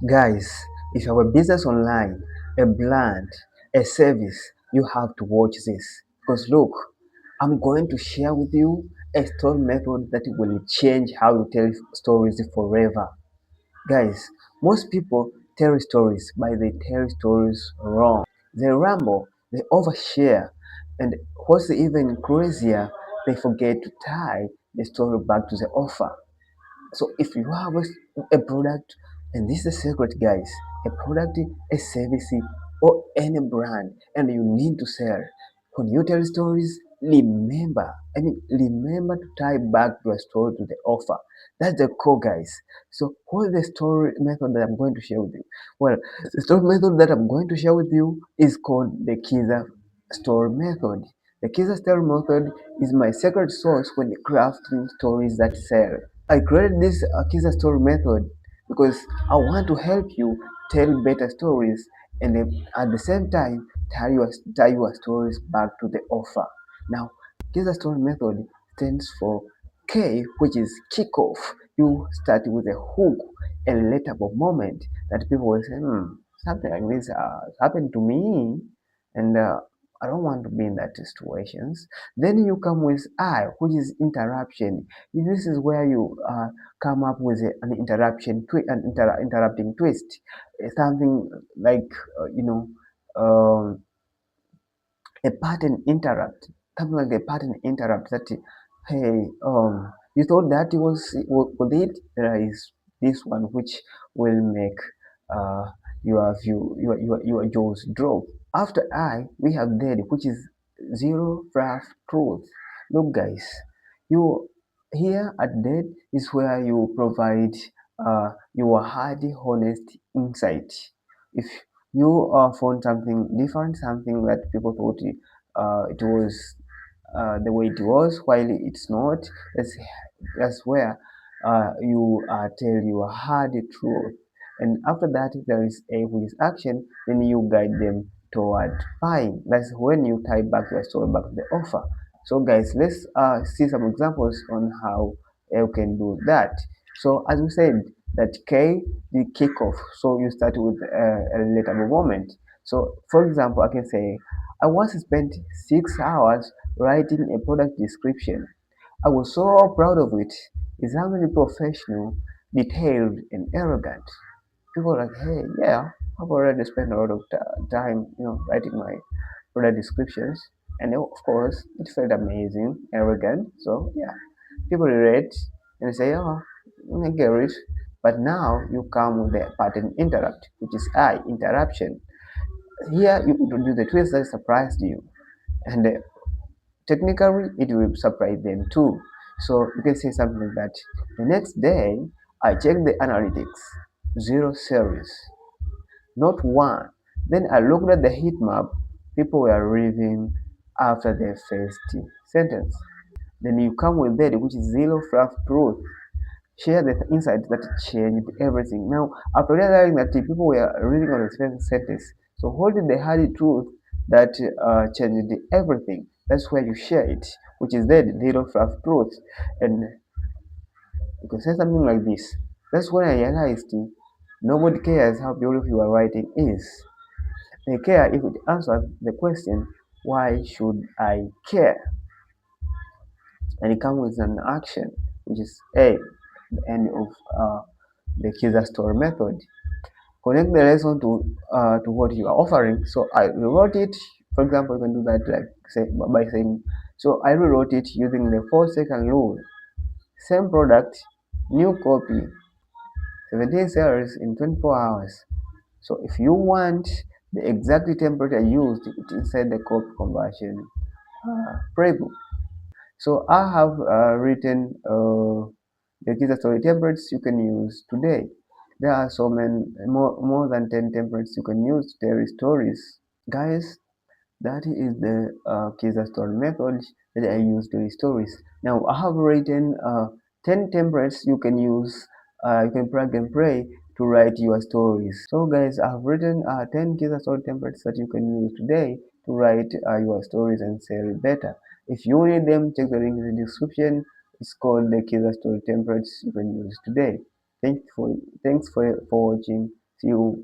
Guys, if you have a business online, a brand, a service, you have to watch this. Because look, I'm going to share with you a story method that will change how you tell stories forever. Guys, most people tell stories, but they tell stories wrong. They ramble, they overshare, and what's even crazier, they forget to tie the story back to the offer. So if you have a product, and this is a secret, guys, a product, a service, or any brand, and you need to sell, when you tell stories, remember to tie back your story to the offer. That's the core, guys. So what's the story method that I'm going to share with you? Well, the story method that I'm going to share with you is called the Kiza story method. The Kiza story method is my secret sauce when crafting stories that sell. I created this Akiza story method because I want to help you tell better stories and at the same time tie your stories back to the offer. Now, Akiza story method stands for K, which is kickoff. You start with a hook, a relatable moment that people will say, something like this happened to me, and I don't want to be in that situations. Then you come with I, which is interruption. This is where you come up with an interrupting twist, something like um, a pattern interrupt, something like a pattern interrupt. That hey, you thought that it was with it. There is this one which will make uh, your jaws drop. After I, we have dead, which is zero rough truth. Look, guys, you here at dead is where you provide your hardy, honest insight. If you found something different, something that people thought it was the way it was, while it's not, that's where you tell your hard truth. And after that, if there is A which is action, then you guide them toward buying. That's when you tie back your story back to the offer. So guys, let's see some examples on how you can do that. So as we said, that K, the kickoff. So you start with a relatable moment. So for example, I can say, I once spent 6 hours writing a product description. I was so proud of it. It's really professional, detailed, and arrogant. People are like, hey, yeah, I've already spent a lot of time, writing my product descriptions, and of course, it felt amazing, arrogant. So yeah, people read and say, oh, I get it. But now you come with the pattern interrupt, which is I interruption. Here you introduce the twist that surprised you, and technically it will surprise them too. So you can say something like that. The next day, I checked the analytics, zero series, not one. Then I looked at the heat map. People were leaving after their first sentence. Then you come with that, which is zero fluff truth. Share the insight that changed everything. Now, after realizing that the people were reading on the first sentence, so holding the hard truth that changed everything. That's where you share it, which is that zero fluff truth. And you can say something like this. That's when I realized nobody cares how beautiful your writing is. They care if it answers the question, why should I care? And it comes with an action, which is A, the end of the Kiza story method. Connect the lesson to what you are offering. So I rewrote it. For example, you can do that like say by saying, so I rewrote it using the 4-second rule. Same product, new copy, 17 sales in 24 hours. So if you want the exact template I used, it inside the copy conversion playbook. So I have written the Kiza story templates you can use today. There are so many more than 10 templates you can use to tell stories. Guys, that is the Kiza story method that I use to tell stories. Now I have written 10 templates you can use, you can plug and play to write your stories. So guys, I have written 10 Kiza story templates that you can use today to write your stories and sell better. If you need them, check the link in the description. It's called the Kiza story templates you can use today. Thanks for watching. See you.